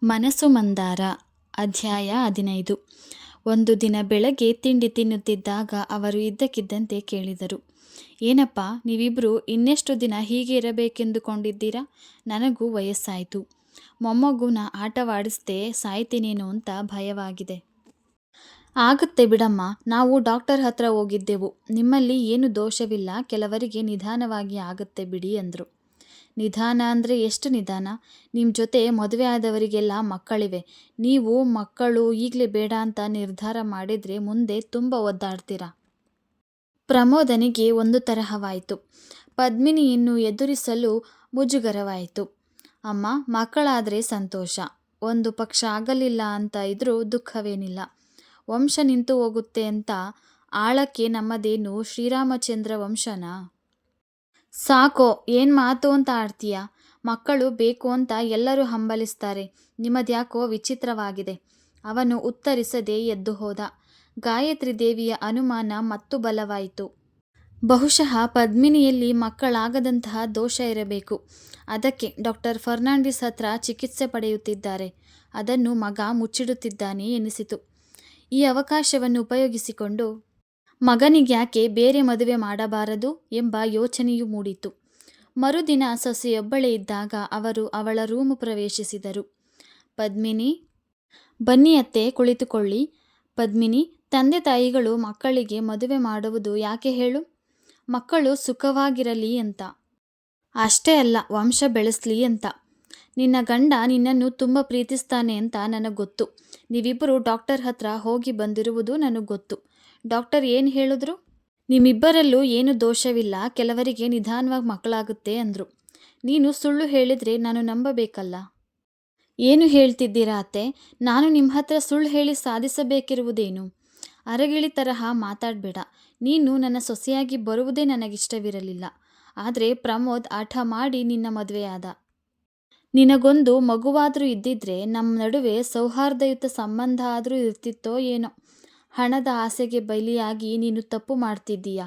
ಮನಸ್ಸು ಮಂದಾರ ಅಧ್ಯಾಯ 15. ಒಂದು ದಿನ ಬೆಳಗ್ಗೆ ತಿಂಡಿ ತಿನ್ನುತ್ತಿದ್ದಾಗ ಅವರು ಇದ್ದಕ್ಕಿದ್ದಂತೆ ಕೇಳಿದರು, ಏನಪ್ಪ, ನೀವಿಬ್ಬರು ಇನ್ನೆಷ್ಟು ದಿನ ಹೀಗೆ ಇರಬೇಕೆಂದುಕೊಂಡಿದ್ದೀರಾ? ನನಗೂ ವಯಸ್ಸಾಯಿತು. ಮೊಮ್ಮಗುನ ಆಟವಾಡಿಸ್ದೆ ಸಾಯ್ತೀನೇನೋ ಅಂತ ಭಯವಾಗಿದೆ. ಆಗುತ್ತೆ ಬಿಡಮ್ಮ, ನಾವು ಡಾಕ್ಟರ್ ಹತ್ರ ಹೋಗಿದ್ದೆವು. ನಿಮ್ಮಲ್ಲಿ ಏನು ದೋಷವಿಲ್ಲ, ಕೆಲವರಿಗೆ ನಿಧಾನವಾಗಿ ಆಗುತ್ತೆ ಬಿಡಿ ಅಂದರು. ನಿಧಾನ ಅಂದರೆ ಎಷ್ಟು ನಿಧಾನ? ನಿಮ್ಮ ಜೊತೆ ಮದುವೆ ಆದವರಿಗೆಲ್ಲ ಮಕ್ಕಳಿವೆ. ನೀವು ಮಕ್ಕಳು ಈಗಲೇ ಬೇಡ ಅಂತ ನಿರ್ಧಾರ ಮಾಡಿದರೆ ಮುಂದೆ ತುಂಬ ಒದ್ದಾಡ್ತೀರಾ. ಪ್ರಮೋದನಿಗೆ ಒಂದು ತರಹವಾಯಿತು. ಪದ್ಮಿನಿಯನ್ನು ಎದುರಿಸಲು ಮುಜುಗರವಾಯಿತು. ಅಮ್ಮ, ಮಕ್ಕಳಾದರೆ ಸಂತೋಷ, ಒಂದು ಪಕ್ಷ ಆಗಲಿಲ್ಲ ಅಂತ ಇದ್ರೂ ದುಃಖವೇನಿಲ್ಲ. ವಂಶ ನಿಂತು ಹೋಗುತ್ತೆ ಅಂತ ಆಳಕ್ಕೆ ನಮ್ಮದೇನು ಶ್ರೀರಾಮಚಂದ್ರ ವಂಶನಾ? ಸಾಕೋ, ಏನು ಮಾತು ಅಂತ ಆಡ್ತೀಯ? ಮಕ್ಕಳು ಬೇಕು ಅಂತ ಎಲ್ಲರೂ ಹಂಬಲಿಸ್ತಾರೆ. ನಿಮ್ಮದ್ಯಾಕೋ ವಿಚಿತ್ರವಾಗಿದೆ. ಅವನು ಉತ್ತರಿಸದೆ ಎದ್ದು ಹೋದ. ಗಾಯತ್ರಿ ದೇವಿಯ ಅನುಮಾನ ಮತ್ತು ಬಲವಾಯಿತು. ಬಹುಶಃ ಪದ್ಮಿನಿಯಲ್ಲಿ ಮಕ್ಕಳಾಗದಂತಹ ದೋಷ ಇರಬೇಕು. ಅದಕ್ಕೆ ಡಾಕ್ಟರ್ ಫರ್ನಾಂಡಿಸ್ ಹತ್ರ ಚಿಕಿತ್ಸೆ ಪಡೆಯುತ್ತಿದ್ದಾರೆ. ಅದನ್ನು ಮಗ ಮುಚ್ಚಿಡುತ್ತಿದ್ದಾನೆ ಎನಿಸಿತು. ಈ ಅವಕಾಶವನ್ನು ಉಪಯೋಗಿಸಿಕೊಂಡು ಮಗನಿಗ್ಯಾಕೆ ಬೇರೆ ಮದುವೆ ಮಾಡಬಾರದು ಎಂಬ ಯೋಚನೆಯೂ ಮೂಡಿತು. ಮರುದಿನ ಸೊಸೆಯೊಬ್ಬಳೇ ಇದ್ದಾಗ ಅವರು ಅವಳ ರೂಮು ಪ್ರವೇಶಿಸಿದರು. ಪದ್ಮಿನಿ, ಬನ್ನಿ ಅತ್ತೆ, ಕುಳಿತುಕೊಳ್ಳಿ. ಪದ್ಮಿನಿ, ತಂದೆ ತಾಯಿಗಳು ಮಕ್ಕಳಿಗೆ ಮದುವೆ ಮಾಡುವುದು ಯಾಕೆ ಹೇಳು? ಮಕ್ಕಳು ಸುಖವಾಗಿರಲಿ ಅಂತ. ಅಷ್ಟೇ ಅಲ್ಲ, ವಂಶ ಬೆಳೆಸಲಿ ಅಂತ. ನಿನ್ನ ಗಂಡ ನಿನ್ನನ್ನು ತುಂಬ ಪ್ರೀತಿಸ್ತಾನೆ ಅಂತ ನನಗೆ ಗೊತ್ತು. ನೀವಿಬ್ಬರು ಡಾಕ್ಟರ್ ಹತ್ರ ಹೋಗಿ ಬಂದಿರುವುದು ನನಗೆ ಗೊತ್ತು. ಡಾಕ್ಟರ್ ಏನು ಹೇಳಿದ್ರು? ನಿಮ್ಮಿಬ್ಬರಲ್ಲೂ ಏನು ದೋಷವಿಲ್ಲ, ಕೆಲವರಿಗೆ ನಿಧಾನವಾಗಿ ಮಕ್ಕಳಾಗುತ್ತೆ ಅಂದರು. ನೀನು ಸುಳ್ಳು ಹೇಳಿದರೆ ನಾನು ನಂಬಬೇಕಲ್ಲ. ಏನು ಹೇಳ್ತಿದ್ದೀರಾ ಅತ್ತೆ? ನಾನು ನಿಮ್ಮ ಹತ್ರ ಸುಳ್ಳು ಹೇಳಿ ಸಾಧಿಸಬೇಕಿರುವುದೇನು? ಅರಗಿಳಿ ತರಹ ಮಾತಾಡಬೇಡ. ನೀನು ನನ್ನ ಸೊಸೆಯಾಗಿ ಬರುವುದೇ ನನಗಿಷ್ಟವಿರಲಿಲ್ಲ. ಆದರೆ ಪ್ರಮೋದ್ ಆಟ ಮಾಡಿ ನಿನ್ನ ಮದುವೆಯಾದ. ನಿನಗೊಂದು ಮಗುವಾದರೂ ಇದ್ದಿದ್ರೆ ನಮ್ಮ ನಡುವೆ ಸೌಹಾರ್ದಯುತ ಸಂಬಂಧ ಆದರೂ ಇರ್ತಿತ್ತೋ ಏನೋ. ಹಣದ ಆಸೆಗೆ ಬಲಿಯಾಗಿ ನೀನು ತಪ್ಪು ಮಾಡ್ತಿದ್ದೀಯ.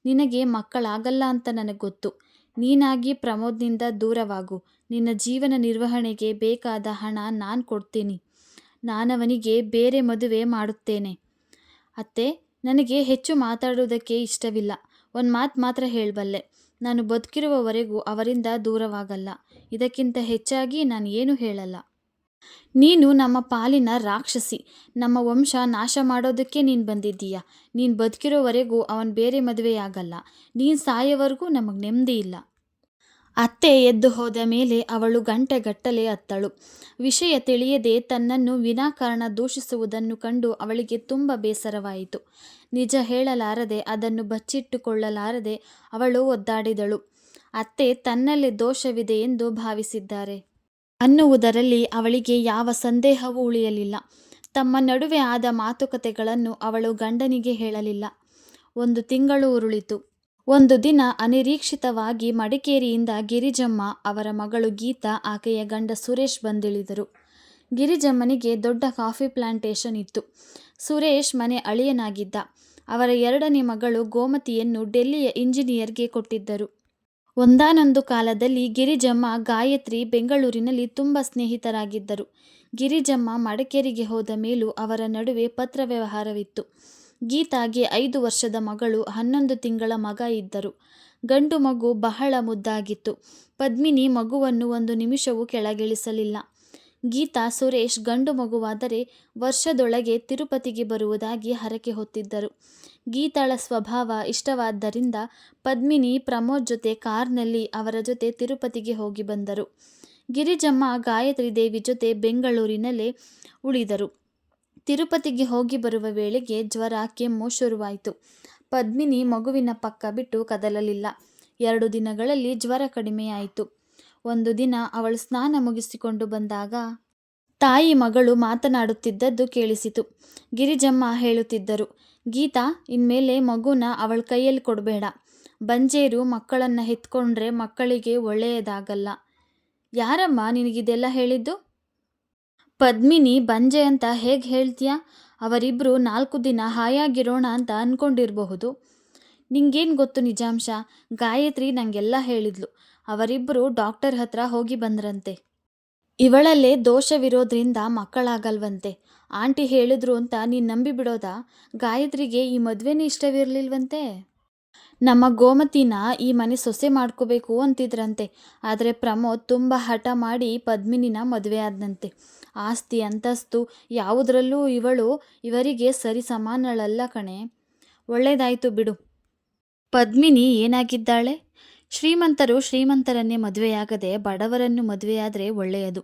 ನಿನಗೆ ಮಕ್ಕಳಾಗಲ್ಲ ಅಂತ ನನಗೆ ಗೊತ್ತು. ನೀನಾಗಿ ಪ್ರಮೋದ್ನಿಂದ ದೂರವಾಗು. ನಿನ್ನ ಜೀವನ ನಿರ್ವಹಣೆಗೆ ಬೇಕಾದ ಹಣ ನಾನು ಕೊಡ್ತೀನಿ. ನಾನವನಿಗೆ ಬೇರೆ ಮದುವೆ ಮಾಡುತ್ತೇನೆ. ಅತ್ತೆ, ನನಗೆ ಹೆಚ್ಚು ಮಾತಾಡುವುದಕ್ಕೆ ಇಷ್ಟವಿಲ್ಲ. ಒಂದು ಮಾತು ಮಾತ್ರ ಹೇಳಬಲ್ಲೆ. ನಾನು ಬದುಕಿರುವವರೆಗೂ ಅವರಿಂದ ದೂರವಾಗಲ್ಲ. ಇದಕ್ಕಿಂತ ಹೆಚ್ಚಾಗಿ ನಾನು ಏನೂ ಹೇಳಲ್ಲ. ನೀನು ನಮ್ಮ ಪಾಲಿನ ರಾಕ್ಷಸಿ. ನಮ್ಮ ವಂಶ ನಾಶ ಮಾಡೋದಕ್ಕೆ ನೀನು ಬಂದಿದ್ದೀಯ. ನೀನು ಬದುಕಿರೋವರೆಗೂ ಅವನು ಬೇರೆ ಮದುವೆಯಾಗಲ್ಲ. ನೀನು ಸಾಯೋವರೆಗೂ ನಮಗೆ ನೆಮ್ಮದಿ ಇಲ್ಲ. ಅತ್ತೆ ಎದ್ದು ಹೋದ ಮೇಲೆ ಅವಳು ಗಂಟೆಗಟ್ಟಲೆ ಅತ್ತಳು. ವಿಷಯ ತಿಳಿಯದೆ ತನ್ನನ್ನು ವಿನಾಕಾರಣ ದೂಷಿಸುವುದನ್ನು ಕಂಡು ಅವಳಿಗೆ ತುಂಬ ಬೇಸರವಾಯಿತು. ನಿಜ ಹೇಳಲಾರದೆ, ಅದನ್ನು ಬಚ್ಚಿಟ್ಟುಕೊಳ್ಳಲಾರದೆ ಅವಳು ಒದ್ದಾಡಿದಳು. ಅತ್ತೆ ತನ್ನಲ್ಲೇ ದೋಷವಿದೆ ಎಂದು ಭಾವಿಸಿದ್ದಾರೆ ಅನ್ನುವುದರಲ್ಲಿ ಅವಳಿಗೆ ಯಾವ ಸಂದೇಹವೂ ಉಳಿಯಲಿಲ್ಲ. ತಮ್ಮ ನಡುವೆ ಆದ ಮಾತುಕತೆಗಳನ್ನು ಅವಳು ಗಂಡನಿಗೆ ಹೇಳಲಿಲ್ಲ. 1 ತಿಂಗಳು ಉರುಳಿತು. ಒಂದು ದಿನ ಅನಿರೀಕ್ಷಿತವಾಗಿ ಮಡಿಕೇರಿಯಿಂದ ಗಿರಿಜಮ್ಮ, ಅವರ ಮಗಳು ಗೀತಾ, ಆಕೆಯ ಗಂಡ ಸುರೇಶ್ ಬಂದಿಳಿದರು. ಗಿರಿಜಮ್ಮನಿಗೆ ದೊಡ್ಡ ಕಾಫಿ ಪ್ಲಾಂಟೇಶನ್ ಇತ್ತು. ಸುರೇಶ್ ಮನೆ ಅಳಿಯನಾಗಿದ್ದ. ಅವರ 2ನೇ ಮಗಳು ಗೋಮತಿಯನ್ನು ಡೆಲ್ಲಿಯ ಇಂಜಿನಿಯರ್ಗೆ ಕೊಟ್ಟಿದ್ದರು. ಒಂದಾನೊಂದು ಕಾಲದಲ್ಲಿ ಗಿರಿಜಮ್ಮ, ಗಾಯತ್ರಿ ಬೆಂಗಳೂರಿನಲ್ಲಿ ತುಂಬ ಸ್ನೇಹಿತರಾಗಿದ್ದರು. ಗಿರಿಜಮ್ಮ ಮಡಿಕೇರಿಗೆ ಹೋದ ಮೇಲೂ ಅವರ ನಡುವೆ ಪತ್ರ ವ್ಯವಹಾರವಿತ್ತು. ಗೀತಾಗೆ 5 ವರ್ಷದ ಮಗಳು, 11 ತಿಂಗಳ ಮಗ ಇದ್ದರು. ಗಂಡು ಮಗು ಬಹಳ ಮುದ್ದಾಗಿತ್ತು. ಪದ್ಮಿನಿ ಮಗುವನ್ನು ಒಂದು ನಿಮಿಷವೂ ಕೆಳಗಿಳಿಸಲಿಲ್ಲ. ಗೀತಾ, ಸುರೇಶ್ ಗಂಡು ಮಗುವಾದರೆ ವರ್ಷದೊಳಗೆ ತಿರುಪತಿಗೆ ಬರುವುದಾಗಿ ಹರಕೆ ಹೊತ್ತಿದ್ದರು. ಗೀತಾಳ ಸ್ವಭಾವ ಇಷ್ಟವಾದ್ದರಿಂದ ಪದ್ಮಿನಿ ಪ್ರಮೋದ್ ಜೊತೆ ಕಾರ್ನಲ್ಲಿ ಅವರ ಜೊತೆ ತಿರುಪತಿಗೆ ಹೋಗಿ ಬಂದರು. ಗಿರಿಜಮ್ಮ ಗಾಯತ್ರಿ ದೇವಿ ಜೊತೆ ಬೆಂಗಳೂರಿನಲ್ಲೇ ಉಳಿದರು. ತಿರುಪತಿಗೆ ಹೋಗಿ ಬರುವ ವೇಳೆಗೆ ಜ್ವರ, ಕೆಮ್ಮು ಶುರುವಾಯಿತು. ಪದ್ಮಿನಿ ಮಗುವಿನ ಪಕ್ಕ ಬಿಟ್ಟು ಕದಲಲಿಲ್ಲ. 2 ದಿನಗಳಲ್ಲಿ ಜ್ವರ ಕಡಿಮೆಯಾಯಿತು. ಒಂದು ದಿನ ಅವಳು ಸ್ನಾನ ಮುಗಿಸಿಕೊಂಡು ಬಂದಾಗ ತಾಯಿ ಮಗಳು ಮಾತನಾಡುತ್ತಿದ್ದದ್ದು ಕೇಳಿಸಿತು. ಗಿರಿಜಮ್ಮ ಹೇಳುತ್ತಿದ್ದರು, ಗೀತಾ, ಇನ್ಮೇಲೆ ಮಗುನ ಅವಳ ಕೈಯಲ್ಲಿ ಕೊಡಬೇಡ. ಬಂಜೇರು ಮಕ್ಕಳನ್ನು ಹೆತ್ಕೊಂಡ್ರೆ ಮಕ್ಕಳಿಗೆ ಒಳ್ಳೆಯದಾಗಲ್ಲ. ಯಾರಮ್ಮ ನಿನಗಿದೆಲ್ಲ ಹೇಳಿದ್ದು? ಪದ್ಮಿನಿ, ಬಂಜೆ ಅಂತ ಹೇಗೆ ಹೇಳ್ತೀಯ? ಅವರಿಬ್ಬರು 4 ದಿನ ಹಾಯಾಗಿರೋಣ ಅಂತ ಅಂದ್ಕೊಂಡಿರಬಹುದು. ನಿಂಗೇನು ಗೊತ್ತು ನಿಜಾಂಶ? ಗಾಯತ್ರಿ ನನಗೆಲ್ಲ ಹೇಳಿದ್ಲು. ಅವರಿಬ್ಬರು ಡಾಕ್ಟರ್ ಹತ್ರ ಹೋಗಿ ಬಂದ್ರಂತೆ. ಇವಳಲ್ಲೇ ದೋಷವಿರೋದ್ರಿಂದ ಮಕ್ಕಳಾಗಲ್ವಂತೆ. ಆಂಟಿ ಹೇಳಿದ್ರು ಅಂತ ನೀನು ನಂಬಿ ಬಿಡೋದಾ? ಗಾಯತ್ರಿಗೆ ಈ ಮದುವೆನೇ ಇಷ್ಟವಿರಲಿಲ್ವಂತೆ. ನಮ್ಮ ಗೋಮತಿನ ಈ ಮನೆ ಸೊಸೆ ಮಾಡ್ಕೋಬೇಕು ಅಂತಿದ್ರಂತೆ. ಆದರೆ ಪ್ರಮೋದ್ ತುಂಬ ಹಠ ಮಾಡಿ ಪದ್ಮಿನಿನ ಮದುವೆ ಆದನಂತೆ. ಆಸ್ತಿ ಅಂತಸ್ತು ಯಾವುದರಲ್ಲೂ ಇವರಿಗೆ ಸರಿ ಸಮಾನಳಲ್ಲ ಕಣೆ. ಒಳ್ಳೇದಾಯ್ತು ಬಿಡು. ಪದ್ಮಿನಿ ಏನಾಗಿದ್ದಾಳೆ? ಶ್ರೀಮಂತರು ಶ್ರೀಮಂತರನ್ನೇ ಮದುವೆಯಾಗದೆ ಬಡವರನ್ನು ಮದುವೆಯಾದರೆ ಒಳ್ಳೆಯದು.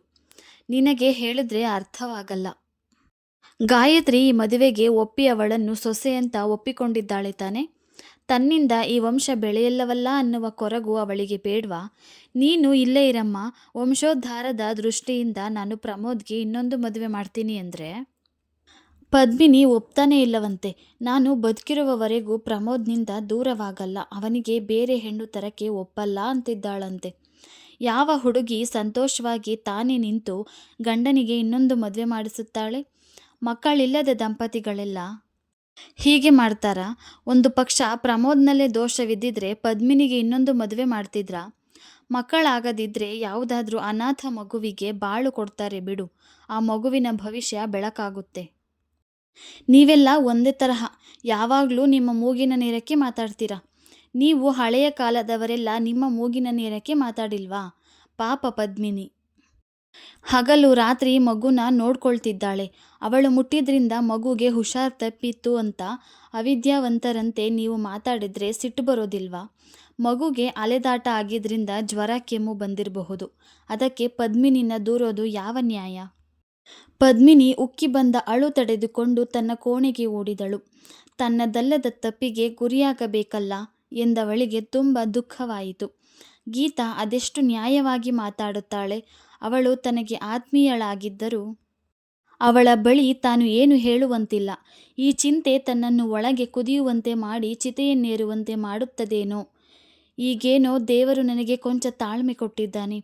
ನಿನಗೆ ಹೇಳಿದ್ರೆ ಅರ್ಥವಾಗಲ್ಲ. ಗಾಯತ್ರಿ ಈ ಮದುವೆಗೆ ಒಪ್ಪಿ ಅವಳನ್ನು ಸೊಸೆ ಅಂತ ಒಪ್ಪಿಕೊಂಡಿದ್ದಾಳೆ ತಾನೆ. ತನ್ನಿಂದ ಈ ವಂಶ ಬೆಳೆಯಲ್ಲವಲ್ಲ ಅನ್ನುವ ಕೊರಗು ಅವಳಿಗೆ ಬೇಡ್ವಾ? ನೀನು ಇಲ್ಲೇ ಇರಮ್ಮ. ವಂಶೋದ್ಧಾರದ ದೃಷ್ಟಿಯಿಂದ ನಾನು ಪ್ರಮೋದ್ಗೆ ಇನ್ನೊಂದು ಮದುವೆ ಮಾಡ್ತೀನಿ ಅಂದರೆ ಪದ್ಮಿನಿ ಒಪ್ತಾನೇ ಇಲ್ಲವಂತೆ. ನಾನು ಬದುಕಿರುವವರೆಗೂ ಪ್ರಮೋದ್ನಿಂದ ದೂರವಾಗಲ್ಲ, ಅವನಿಗೆ ಬೇರೆ ಹೆಣ್ಣು ತರಕ್ಕೆ ಒಪ್ಪಲ್ಲ ಅಂತಿದ್ದಾಳಂತೆ. ಯಾವ ಹುಡುಗಿ ಸಂತೋಷವಾಗಿ ತಾನೇ ನಿಂತು ಗಂಡನಿಗೆ ಇನ್ನೊಂದು ಮದುವೆ ಮಾಡಿಸುತ್ತಾಳೆ? ಮಕ್ಕಳಿಲ್ಲದ ದಂಪತಿಗಳೆಲ್ಲ ಹೀಗೆ ಮಾಡ್ತಾರಾ? ಒಂದು ಪಕ್ಷ ಪ್ರಮೋದ್ನಲ್ಲೇ ದೋಷವಿದ್ದಿದ್ರೆ ಪದ್ಮಿನಿಗೆ ಇನ್ನೊಂದು ಮದುವೆ ಮಾಡ್ತಿದ್ರಾ? ಮಕ್ಕಳಾಗದಿದ್ರೆ ಯಾವುದಾದ್ರೂ ಅನಾಥ ಮಗುವಿಗೆ ಬಾಳು ಕೊಡ್ತಾರೆ ಬಿಡು. ಆ ಮಗುವಿನ ಭವಿಷ್ಯ ಬೆಳಕಾಗುತ್ತೆ. ನೀವೆಲ್ಲ ಒಂದೇ ತರಹ, ಯಾವಾಗಲೂ ನಿಮ್ಮ ಮೂಗಿನ ನೇರಕ್ಕೆ ಮಾತಾಡ್ತೀರಾ. ನೀವು ಹಳೆಯ ಕಾಲದವರೆಲ್ಲ ನಿಮ್ಮ ಮೂಗಿನ ನೇರಕ್ಕೆ ಮಾತಾಡಿಲ್ವಾ? ಪಾಪ ಪದ್ಮಿನಿ ಹಗಲು ರಾತ್ರಿ ಮಗುನ ನೋಡ್ಕೊಳ್ತಿದ್ದಾಳೆ. ಅವಳು ಮುಟ್ಟಿದ್ರಿಂದ ಮಗುಗೆ ಹುಷಾರ್ ತಪ್ಪಿತ್ತು ಅಂತ ಅವಿದ್ಯಾವಂತರಂತೆ ನೀವು ಮಾತಾಡಿದ್ರೆ ಸಿಟ್ಟು ಬರೋದಿಲ್ವಾ? ಮಗುಗೆ ಅಲೆದಾಟ ಆಗಿದ್ರಿಂದ ಜ್ವರ ಕೆಮ್ಮು ಬಂದಿರಬಹುದು. ಅದಕ್ಕೆ ಪದ್ಮಿನಿನ ದೂರೋದು ಯಾವ ನ್ಯಾಯ? ಪದ್ಮಿನಿ ಉಕ್ಕಿ ಬಂದ ಅಳು ತಡೆದುಕೊಂಡು ತನ್ನ ಕೋಣೆಗೆ ಓಡಿದಳು. ತನ್ನದಲ್ಲದ ತಪ್ಪಿಗೆ ಗುರಿಯಾಗಬೇಕಲ್ಲ ಎಂದವಳಿಗೆ ತುಂಬ ದುಃಖವಾಯಿತು. ಗೀತಾ ಅದೆಷ್ಟು ನ್ಯಾಯವಾಗಿ ಮಾತಾಡುತ್ತಾಳೆ. ಅವಳು ತನಗೆ ಆತ್ಮೀಯಳಾಗಿದ್ದರೂ ಅವಳ ಬಳಿ ತಾನು ಏನು ಹೇಳುವಂತಿಲ್ಲ. ಈ ಚಿಂತೆ ತನ್ನನ್ನು ಒಳಗೆ ಕುದಿಯುವಂತೆ ಮಾಡಿ ಚಿತೆಯನ್ನೇರುವಂತೆ ಮಾಡುತ್ತದೇನೋ. ಈಗೇನೋ ದೇವರು ನನಗೆ ಕೊಂಚ ತಾಳ್ಮೆ ಕೊಟ್ಟಿದ್ದಾನೆ.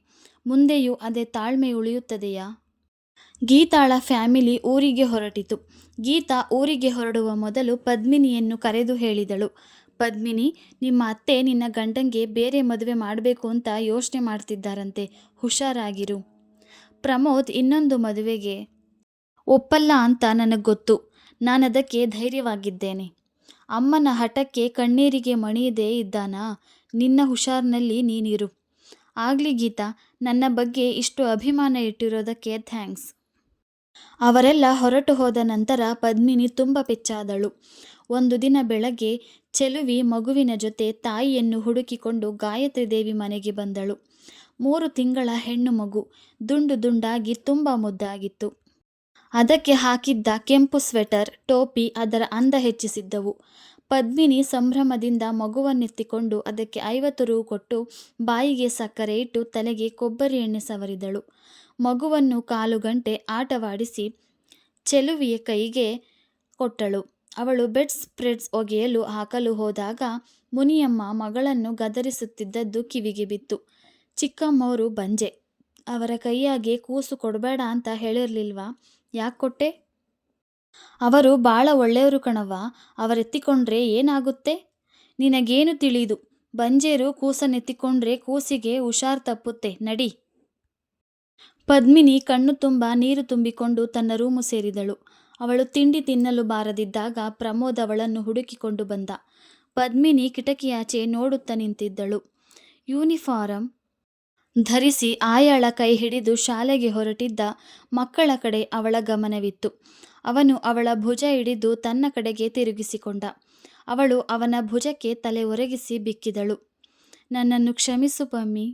ಮುಂದೆಯೂ ಅದೇ ತಾಳ್ಮೆ ಉಳಿಯುತ್ತದೆಯಾ? ಗೀತಾಳ ಫ್ಯಾಮಿಲಿ ಊರಿಗೆ ಹೊರಟಿತು. ಗೀತಾ ಊರಿಗೆ ಹೊರಡುವ ಮೊದಲು ಪದ್ಮಿನಿಯನ್ನು ಕರೆದು ಹೇಳಿದಳು. ಪದ್ಮಿನಿ, ನಿಮ್ಮ ಅತ್ತೆ ನಿನ್ನ ಗಂಡಂಗೆ ಬೇರೆ ಮದುವೆ ಮಾಡಬೇಕು ಅಂತ ಯೋಚನೆ ಮಾಡ್ತಿದ್ದಾರಂತೆ. ಹುಷಾರಾಗಿರು. ಪ್ರಮೋದ್ ಇನ್ನೊಂದು ಮದುವೆಗೆ ಒಪ್ಪಲ್ಲ ಅಂತ ನನಗೆ ಗೊತ್ತು. ನಾನದಕ್ಕೆ ಧೈರ್ಯವಾಗಿದ್ದೇನೆ. ಅಮ್ಮನ ಹಠಕ್ಕೆ ಕಣ್ಣೀರಿಗೆ ಮಣಿಯದೇ ಇದ್ದಾನಾ? ನಿನ್ನ ಹುಷಾರ್ನಲ್ಲಿ ನೀನಿರು. ಆಗಲಿ ಗೀತಾ, ನನ್ನ ಬಗ್ಗೆ ಇಷ್ಟು ಅಭಿಮಾನ ಇಟ್ಟಿರೋದಕ್ಕೆ ಥ್ಯಾಂಕ್ಸ್. ಅವರೆಲ್ಲ ಹೊರಟು ಹೋದ ನಂತರ ಪದ್ಮಿನಿ ತುಂಬ ಪೆಚ್ಚಾದಳು. ಒಂದು ದಿನ ಬೆಳಗ್ಗೆ ಚೆಲುವಿ ಮಗುವಿನ ಜೊತೆ ತಾಯಿಯನ್ನು ಹುಡುಕಿಕೊಂಡು ಗಾಯತ್ರಿ ದೇವಿ ಮನೆಗೆ ಬಂದಳು. 3 ತಿಂಗಳ ಹೆಣ್ಣು ಮಗು, ದುಂಡು ದುಂಡಾಗಿ ತುಂಬ ಮುದ್ದಾಗಿತ್ತು. ಅದಕ್ಕೆ ಹಾಕಿದ್ದ ಕೆಂಪು ಸ್ವೆಟರ್, ಟೋಪಿ ಅದರ ಅಂದ ಹೆಚ್ಚಿಸಿದ್ದವು. ಪದ್ಮಿನಿ ಸಂಭ್ರಮದಿಂದ ಮಗುವನ್ನೆತ್ತಿಕೊಂಡು ಅದಕ್ಕೆ 50 ರೂ ಕೊಟ್ಟು ಬಾಯಿಗೆ ಸಕ್ಕರೆ ಇಟ್ಟು ತಲೆಗೆ ಕೊಬ್ಬರಿ ಎಣ್ಣೆ ಸವರಿದಳು. ಮಗುವನ್ನು 1/4 ಗಂಟೆ ಆಟವಾಡಿಸಿ ಚೆಲುವಿಯ ಕೈಗೆ ಕೊಟ್ಟಳು. ಅವಳು ಬೆಡ್ ಸ್ಪ್ರೆಡ್ಸ್ ಒಗೆಯಲು ಹಾಕಲು ಹೋದಾಗ ಮುನಿಯಮ್ಮ ಮಗಳನ್ನು ಗದರಿಸುತ್ತಿದ್ದದ್ದು ಕಿವಿಗೆ ಬಿತ್ತು. ಚಿಕ್ಕಮ್ಮವರು ಬಂಜೆ, ಅವರ ಕೈಯಾಗೆ ಕೂಸು ಕೊಡಬೇಡ ಅಂತ ಹೇಳಿರ್ಲಿಲ್ವಾ? ಯಾಕೆ ಕೊಟ್ಟೆ? ಅವರು ಭಾಳ ಒಳ್ಳೆಯವರು ಕಣವ್ವ, ಅವರೆತ್ತಿಕೊಂಡ್ರೆ ಏನಾಗುತ್ತೆ? ನಿನಗೇನು ತಿಳಿದು? ಬಂಜೇರು ಕೂಸನ್ನೆತ್ತಿಕೊಂಡ್ರೆ ಕೂಸಿಗೆ ಹುಷಾರ್ ತಪ್ಪುತ್ತೆ, ನಡಿ. ಪದ್ಮಿನಿ ಕಣ್ಣು ತುಂಬ ನೀರು ತುಂಬಿಕೊಂಡು ತನ್ನ ರೂಮು ಸೇರಿದಳು. ಅವಳು ತಿಂಡಿ ತಿನ್ನಲು ಬಾರದಿದ್ದಾಗ ಪ್ರಮೋದ್ ಅವಳನ್ನು ಹುಡುಕಿಕೊಂಡು ಬಂದ. ಪದ್ಮಿನಿ ಕಿಟಕಿಯಾಚೆ ನೋಡುತ್ತಾ ನಿಂತಿದ್ದಳು. ಯೂನಿಫಾರಂ ಧರಿಸಿ ಆಯಾಳ ಕೈ ಹಿಡಿದು ಶಾಲೆಗೆ ಹೊರಟಿದ್ದ ಮಕ್ಕಳ ಕಡೆ ಅವಳ ಗಮನವಿತ್ತು. ಅವನು ಅವಳ ಭುಜ ಹಿಡಿದು ತನ್ನ ಕಡೆಗೆ ತಿರುಗಿಸಿಕೊಂಡ. ಅವಳು ಅವನ ಭುಜಕ್ಕೆ ತಲೆ ಒರಗಿಸಿ ಬಿಕ್ಕಿದಳು. ನನ್ನನ್ನು ಕ್ಷಮಿಸು ಪಮ್ಮಿ.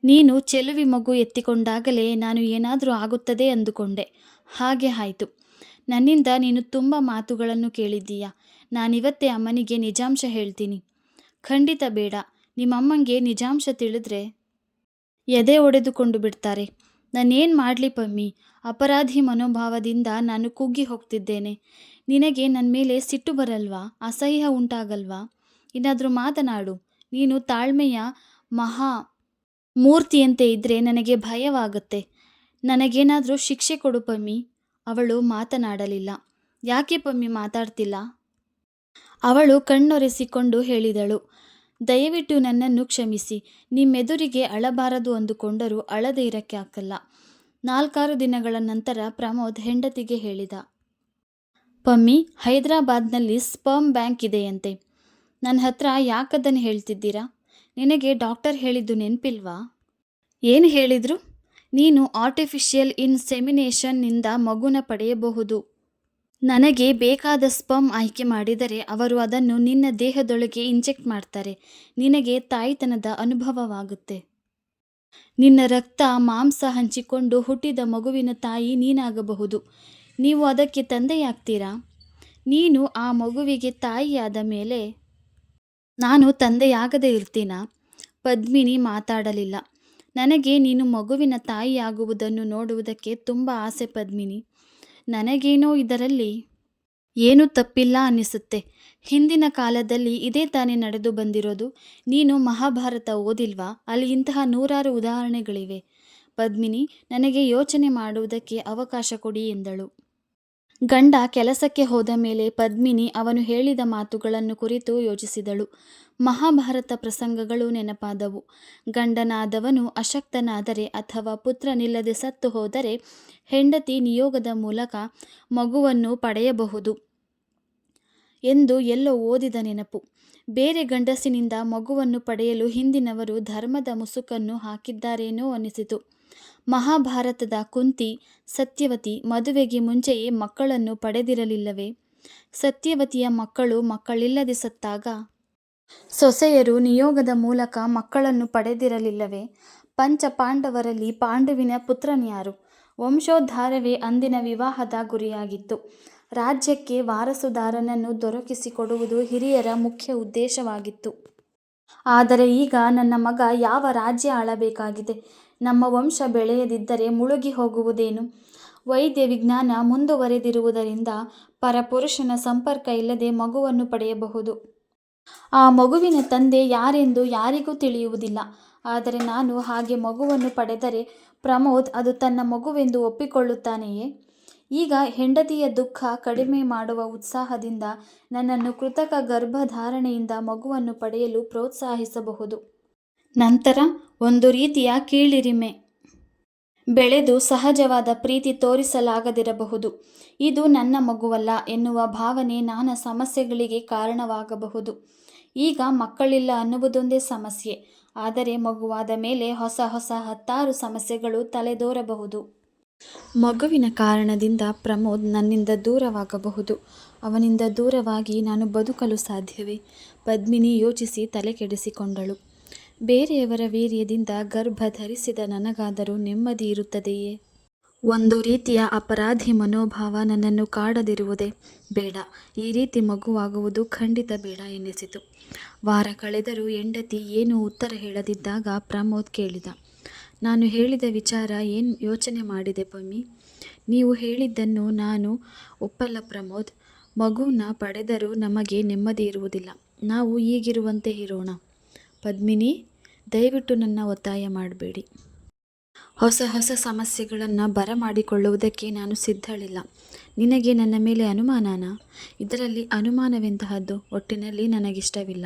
ನೀನು ಚೆಲುವಿ ಮಗು ಎತ್ತಿಕೊಂಡಾಗಲೇ ನಾನು ಏನಾದರೂ ಆಗುತ್ತದೆ ಅಂದುಕೊಂಡೆ. ಹಾಗೆ ಆಯಿತು. ನನ್ನಿಂದ ನೀನು ತುಂಬ ಮಾತುಗಳನ್ನು ಕೇಳಿದ್ದೀಯ. ನಾನಿವತ್ತೇ ಅಮ್ಮನಿಗೆ ನಿಜಾಂಶ ಹೇಳ್ತೀನಿ. ಖಂಡಿತ ಬೇಡ. ನಿಮ್ಮಮ್ಮಂಗೆ ನಿಜಾಂಶ ತಿಳಿದ್ರೆ ಎದೆ ಒಡೆದುಕೊಂಡು ಬಿಡ್ತಾರೆ. ನಾನೇನು ಮಾಡಲಿ ಪಮ್ಮಿ? ಅಪರಾಧಿ ಮನೋಭಾವದಿಂದ ನಾನು ಕುಗ್ಗಿ ಹೋಗ್ತಿದ್ದೇನೆ. ನಿನಗೆ ನನ್ನ ಮೇಲೆ ಸಿಟ್ಟು ಬರಲ್ವಾ? ಅಸಹ್ಯ ಉಂಟಾಗಲ್ವಾ? ಏನಾದರೂ ಮಾತನಾಡು. ನೀನು ತಾಳ್ಮೆಯ ಮಹಾ ಮೂರ್ತಿಯಂತೆ ಇದ್ದರೆ ನನಗೆ ಭಯವಾಗುತ್ತೆ. ನನಗೇನಾದರೂ ಶಿಕ್ಷೆ ಕೊಡು ಪಮ್ಮಿ. ಅವಳು ಮಾತನಾಡಲಿಲ್ಲ. ಯಾಕೆ ಪಮ್ಮಿ ಮಾತಾಡ್ತಿಲ್ಲ? ಅವಳು ಕಣ್ಣೊರೆಸಿಕೊಂಡು ಹೇಳಿದಳು. ದಯವಿಟ್ಟು ನನ್ನನ್ನು ಕ್ಷಮಿಸಿ. ನಿಮ್ಮೆದುರಿಗೆ ಅಳಬಾರದು ಅಂದುಕೊಂಡರೂ ಅಳದೆ ಇರಕ್ಕೆ ಆಗಲ್ಲ. 4 ದಿನಗಳ ನಂತರ ಪ್ರಮೋದ್ ಹೆಂಡತಿಗೆ ಹೇಳಿದ. ಪಮ್ಮಿ, ಹೈದರಾಬಾದ್ನಲ್ಲಿ ಸ್ಪರ್ಮ್ ಬ್ಯಾಂಕ್ ಇದೆಯಂತೆ. ನನ್ನ ಹತ್ರ ಯಾಕದನ್ನು ಹೇಳ್ತಿದ್ದೀರಾ? ನಿನಗೆ ಡಾಕ್ಟರ್ ಹೇಳಿದ್ದು ನೆನಪಿಲ್ವಾ? ಏನು ಹೇಳಿದ್ರು? ನೀನು ಆರ್ಟಿಫಿಷಿಯಲ್ ಇನ್ಸೆಮಿನೇಷನ್ನಿಂದ ಮಗುನ ಪಡೆಯಬಹುದು. ನನಗೆ ಬೇಕಾದ ಸ್ಪರ್ಮ್ ಆಯ್ಕೆ ಮಾಡಿದರೆ ಅವರು ಅದನ್ನು ನಿನ್ನ ದೇಹದೊಳಗೆ ಇಂಜೆಕ್ಟ್ ಮಾಡ್ತಾರೆ. ನಿನಗೆ ತಾಯ್ತನದ ಅನುಭವವಾಗುತ್ತೆ. ನಿನ್ನ ರಕ್ತ ಮಾಂಸ ಹಂಚಿಕೊಂಡು ಹುಟ್ಟಿದ ಮಗುವಿನ ತಾಯಿ ನೀನಾಗಬಹುದು. ನೀವು ಅದಕ್ಕೆ ತಂದೆಯಾಗ್ತೀರಾ? ನೀನು ಆ ಮಗುವಿಗೆ ತಾಯಿಯಾದ ಮೇಲೆ ನಾನು ತಂದೆಯಾಗದೇ ಇರ್ತೀನಾ? ಪದ್ಮಿನಿ ಮಾತಾಡಲಿಲ್ಲ. ನನಗೆ ನೀನು ಮಗುವಿನ ತಾಯಿಯಾಗುವುದನ್ನು ನೋಡುವುದಕ್ಕೆ ತುಂಬ ಆಸೆ ಪದ್ಮಿನಿ. ನನಗೇನೋ ಇದರಲ್ಲಿ ಏನೂ ತಪ್ಪಿಲ್ಲ ಅನ್ನಿಸುತ್ತೆ. ಹಿಂದಿನ ಕಾಲದಲ್ಲಿ ಇದೇ ತಾನೇ ನಡೆದು ಬಂದಿರೋದು. ನೀನು ಮಹಾಭಾರತ ಓದಿಲ್ವಾ? ಅಲ್ಲಿ ಇಂತಹ 100 ಉದಾಹರಣೆಗಳಿವೆ. ಪದ್ಮಿನಿ, ನನಗೆ ಯೋಚನೆ ಮಾಡುವುದಕ್ಕೆ ಅವಕಾಶ ಕೊಡಿ ಎಂದಳು. ಗಂಡ ಕೆಲಸಕ್ಕೆ ಹೋದ ಮೇಲೆ ಪದ್ಮಿನಿ ಅವನು ಹೇಳಿದ ಮಾತುಗಳನ್ನು ಕುರಿತು ಯೋಚಿಸಿದಳು. ಮಹಾಭಾರತ ಪ್ರಸಂಗಗಳು ನೆನಪಾದವು. ಗಂಡನಾದವನು ಅಶಕ್ತನಾದರೆ ಅಥವಾ ಪುತ್ರನಿಲ್ಲದೆ ಸತ್ತು ಹೋದರೆ ಹೆಂಡತಿ ನಿಯೋಗದ ಮೂಲಕ ಮಗುವನ್ನು ಪಡೆಯಬಹುದು ಎಂದು ಎಲ್ಲೋ ಓದಿದ ನೆನಪು. ಬೇರೆ ಗಂಡಸಿನಿಂದ ಮಗುವನ್ನು ಪಡೆಯಲು ಹಿಂದಿನವರು ಧರ್ಮದ ಮುಸುಕನ್ನು ಹಾಕಿದ್ದಾರೇನೋ ಅನಿಸಿತು. ಮಹಾಭಾರತದ ಕುಂತಿ, ಸತ್ಯವತಿ ಮದುವೆಗೆ ಮುಂಚೆಯೇ ಮಕ್ಕಳನ್ನು ಪಡೆದಿರಲಿಲ್ಲವೇ? ಸತ್ಯವತಿಯ ಮಕ್ಕಳಿಲ್ಲದೆ ಸತ್ತಾಗ ಸೊಸೆಯರು ನಿಯೋಗದ ಮೂಲಕ ಮಕ್ಕಳನ್ನು ಪಡೆದಿರಲಿಲ್ಲವೇ? ಪಂಚಪಾಂಡವರಲ್ಲಿ ಪಾಂಡುವಿನ ಪುತ್ರನ್ಯಾರು? ವಂಶೋದ್ಧಾರವೇ ಅಂದಿನ ವಿವಾಹದ ಗುರಿಯಾಗಿತ್ತು. ರಾಜ್ಯಕ್ಕೆ ವಾರಸುದಾರನನ್ನು ದೊರಕಿಸಿಕೊಡುವುದು ಹಿರಿಯರ ಮುಖ್ಯ ಉದ್ದೇಶವಾಗಿತ್ತು. ಆದರೆ ಈಗ ನನ್ನ ಮಗ ಯಾವ ರಾಜ್ಯ ಆಳಬೇಕಾಗಿದೆ? ನಮ್ಮ ವಂಶ ಬೆಳೆಯದಿದ್ದರೆ ಮುಳುಗಿ ಹೋಗುವುದೇನು? ವೈದ್ಯ ವಿಜ್ಞಾನ ಮುಂದುವರೆದಿರುವುದರಿಂದ ಪರಪುರುಷನ ಸಂಪರ್ಕ ಇಲ್ಲದೆ ಮಗುವನ್ನು ಪಡೆಯಬಹುದು. ಆ ಮಗುವಿನ ತಂದೆ ಯಾರೆಂದು ಯಾರಿಗೂ ತಿಳಿಯುವುದಿಲ್ಲ. ಆದರೆ ನಾನು ಹಾಗೆ ಮಗುವನ್ನು ಪಡೆದರೆ ಪ್ರಮೋದ್ ಅದು ತನ್ನ ಮಗುವೆಂದು ಒಪ್ಪಿಕೊಳ್ಳುತ್ತಾನೆಯೇ? ಈಗ ಹೆಂಡತಿಯ ದುಃಖ ಕಡಿಮೆ ಮಾಡುವ ಉತ್ಸಾಹದಿಂದ ನನ್ನನ್ನು ಕೃತಕ ಗರ್ಭಧಾರಣೆಯಿಂದ ಮಗುವನ್ನು ಪಡೆಯಲು ಪ್ರೋತ್ಸಾಹಿಸಬಹುದು. ನಂತರ ಒಂದು ರೀತಿಯ ಕೀಳಿರಿಮೆ ಬೆಳೆದು ಸಹಜವಾದ ಪ್ರೀತಿ ತೋರಿಸಲಾಗದಿರಬಹುದು. ಇದು ನನ್ನ ಮಗುವಲ್ಲ ಎನ್ನುವ ಭಾವನೆ ನಾನಾ ಸಮಸ್ಯೆಗಳಿಗೆ ಕಾರಣವಾಗಬಹುದು. ಈಗ ಮಕ್ಕಳಿಲ್ಲ ಅನ್ನುವುದೊಂದೇ ಸಮಸ್ಯೆ. ಆದರೆ ಮಗುವಾದ ಮೇಲೆ ಹೊಸ 10 ಸಮಸ್ಯೆಗಳು ತಲೆದೋರಬಹುದು. ಮಗುವಿನ ಕಾರಣದಿಂದ ಪ್ರಮೋದ್ ನನ್ನಿಂದ ದೂರವಾಗಬಹುದು. ಅವನಿಂದ ದೂರವಾಗಿ ನಾನು ಬದುಕಲು ಸಾಧ್ಯವೇ? ಪದ್ಮಿನಿ ಯೋಚಿಸಿ ತಲೆ ಕೆಡಿಸಿಕೊಂಡಳು. ಬೇರೆಯವರ ವೀರ್ಯದಿಂದ ಗರ್ಭ ಧರಿಸಿದ ನನಗಾದರೂ ನೆಮ್ಮದಿ ಇರುತ್ತದೆಯೇ? ಒಂದು ರೀತಿಯ ಅಪರಾಧಿ ಮನೋಭಾವ ನನ್ನನ್ನು ಕಾಡದಿರುವುದೇ ಬೇಡ. ಈ ರೀತಿ ಮಗುವಾಗುವುದು ಖಂಡಿತ ಬೇಡ ಎನ್ನಿಸಿತು. ವಾರ ಕಳೆದರೂ ಹೆಂಡತಿ ಏನೂ ಉತ್ತರ ಹೇಳದಿದ್ದಾಗ ಪ್ರಮೋದ್ ಕೇಳಿದ. ನಾನು ಹೇಳಿದ ವಿಚಾರ ಏನು ಯೋಚನೆ ಮಾಡಿದೆ ಪಮ್ಮಿ? ನೀವು ಹೇಳಿದ್ದನ್ನು ನಾನು ಒಪ್ಪಲ್ಲ ಪ್ರಮೋದ್. ಮಗುನ ಪಡೆದರೂ ನಮಗೆ ನೆಮ್ಮದಿ ಇರುವುದಿಲ್ಲ. ನಾವು ಈಗಿರುವಂತೆ ಇರೋಣ. ಪದ್ಮಿನಿ, ದಯವಿಟ್ಟು ನನ್ನ ಒತ್ತಾಯ ಮಾಡಬೇಡಿ. ಹೊಸ ಸಮಸ್ಯೆಗಳನ್ನು ಬರಮಾಡಿಕೊಳ್ಳುವುದಕ್ಕೆ ನಾನು ಸಿದ್ಧಳಿಲ್ಲ. ನಿನಗೆ ನನ್ನ ಮೇಲೆ ಅನುಮಾನನಾ? ಇದರಲ್ಲಿ ಅನುಮಾನವೆಂತಹದ್ದು? ಒಟ್ಟಿನಲ್ಲಿ ನನಗಿಷ್ಟವಿಲ್ಲ.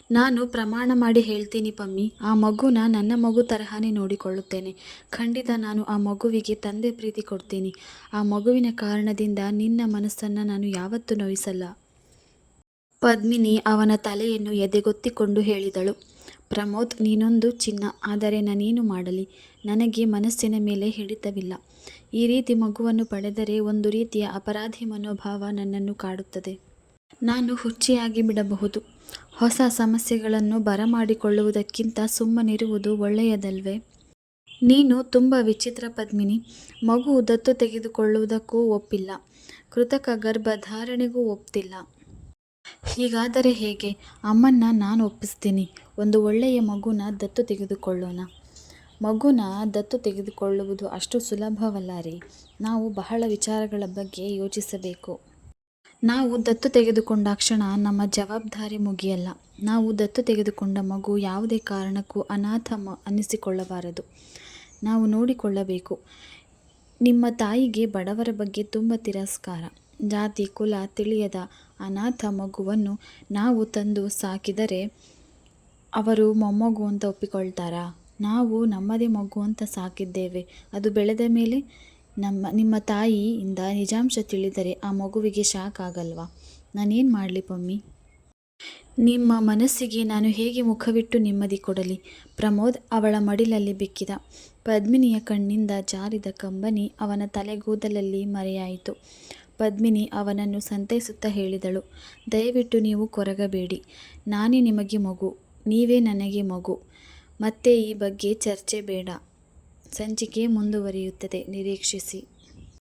ನಾನು ಪ್ರಮಾಣ ಮಾಡಿ ಹೇಳ್ತೀನಿ ಪಮ್ಮಿ, ಆ ಮಗುನ ನನ್ನ ಮಗು ತರಹನೇ ನೋಡಿಕೊಳ್ಳುತ್ತೇನೆ. ಖಂಡಿತ ನಾನು ಆ ಮಗುವಿಗೆ ತಂದೆ ಪ್ರೀತಿ ಕೊಡ್ತೀನಿ. ಆ ಮಗುವಿನ ಕಾರಣದಿಂದ ನಿನ್ನ ಮನಸ್ಸನ್ನು ನಾನು ಯಾವತ್ತೂ ನೋಯಿಸಲ್ಲ. ಪದ್ಮಿನಿ ಅವನ ತಲೆಯನ್ನು ಎದೆಗೊತ್ತಿಕೊಂಡು ಹೇಳಿದಳು. ಪ್ರಮೋದ್, ನೀನೊಂದು ಚಿನ್ನ. ಆದರೆ ನಾನೇನು ಮಾಡಲಿ? ನನಗೆ ಮನಸ್ಸಿನ ಮೇಲೆ ಹಿಡಿತವಿಲ್ಲ. ಈ ರೀತಿ ಮಗುವನ್ನು ಪಡೆದರೆ ಒಂದು ರೀತಿಯ ಅಪರಾಧಿ ಮನೋಭಾವ ನನ್ನನ್ನು ಕಾಡುತ್ತದೆ. ನಾನು ಹುಚ್ಚಿಯಾಗಿ ಬಿಡಬಹುದು. ಹೊಸ ಸಮಸ್ಯೆಗಳನ್ನು ಬರಮಾಡಿಕೊಳ್ಳುವುದಕ್ಕಿಂತ ಸುಮ್ಮನಿರುವುದು ಒಳ್ಳೆಯದಲ್ವೇ? ನೀನು ತುಂಬ ವಿಚಿತ್ರ ಪದ್ಮಿನಿ. ಮಗು ದತ್ತು ತೆಗೆದುಕೊಳ್ಳುವುದಕ್ಕೂ ಒಪ್ಪಿಲ್ಲ. ಕೃತಕ ಗರ್ಭಧಾರಣೆಗೂ ಒಪ್ತಿಲ್ಲ. ಹೀಗಾದರೆ ಹೇಗೆ? ಅಮ್ಮನ್ನ ನಾನು ಒಪ್ಪಿಸ್ತೀನಿ. ಒಂದು ಒಳ್ಳೆಯ ಮಗುನ ದತ್ತು ತೆಗೆದುಕೊಳ್ಳೋಣ. ಮಗುನ ದತ್ತು ತೆಗೆದುಕೊಳ್ಳುವುದು ಅಷ್ಟು ಸುಲಭವಲ್ಲ ರೀ. ನಾವು ಬಹಳ ವಿಚಾರಗಳ ಬಗ್ಗೆ ಯೋಚಿಸಬೇಕು. ನಾವು ದತ್ತು ತೆಗೆದುಕೊಂಡಾಕ್ಷಣ ನಮ್ಮ ಜವಾಬ್ದಾರಿ ಮುಗಿಯಲ್ಲ. ನಾವು ದತ್ತು ತೆಗೆದುಕೊಂಡ ಮಗು ಯಾವುದೇ ಕಾರಣಕ್ಕೂ ಅನಾಥ ಅನ್ನಿಸಿಕೊಳ್ಳಬಾರದು. ನಾವು ನೋಡಿಕೊಳ್ಳಬೇಕು. ನಿಮ್ಮ ತಾಯಿಗೆ ಬಡವರ ಬಗ್ಗೆ ತುಂಬ ತಿರಸ್ಕಾರ. ಜಾತಿ ಕುಲ ತಿಳಿಯದ ಅನಾಥ ಮಗುವನ್ನು ನಾವು ತಂದು ಸಾಕಿದರೆ ಅವರು ಮೊಮ್ಮಗು ಅಂತ ಒಪ್ಪಿಕೊಳ್ತಾರಾ? ನಾವು ನಮ್ಮದೇ ಮಗು ಅಂತ ಸಾಕಿದ್ದೇವೆ. ಅದು ಬೆಳೆದ ಮೇಲೆ ನಿಮ್ಮ ತಾಯಿಯಿಂದ ನಿಜಾಂಶ ತಿಳಿದರೆ ಆ ಮಗುವಿಗೆ ಶಾಕ್ ಆಗಲ್ವಾ? ನಾನೇನು ಮಾಡಲಿ ಪಮ್ಮಿ? ನಿಮ್ಮ ಮನಸ್ಸಿಗೆ ನಾನು ಹೇಗೆ ಮುಖವಿಟ್ಟು ನೆಮ್ಮದಿ ಕೊಡಲಿ? ಪ್ರಮೋದ್ ಅವಳ ಮಡಿಲಲ್ಲಿ ಬೆಕ್ಕಿದ. ಪದ್ಮಿನಿಯ ಕಣ್ಣಿಂದ ಜಾರಿದ ಕಂಬನಿ ಅವನ ತಲೆಗೂದಲಲ್ಲಿ ಮರೆಯಾಯಿತು. ಪದ್ಮಿನಿ ಅವನನ್ನು ಸಂತೈಸುತ್ತಾ ಹೇಳಿದಳು, ದಯವಿಟ್ಟು ನೀವು ಕೊರಗಬೇಡಿ. ನಾನೇ ನಿಮಗೆ ಮಗು, ನೀವೇ ನನಗೆ ಮಗು. ಮತ್ತೆ ಈ ಬಗ್ಗೆ ಚರ್ಚೆ ಬೇಡ. ಸಂಚಿಕೆ ಮುಂದುವರಿಯುತ್ತದೆ, ನಿರೀಕ್ಷಿಸಿ.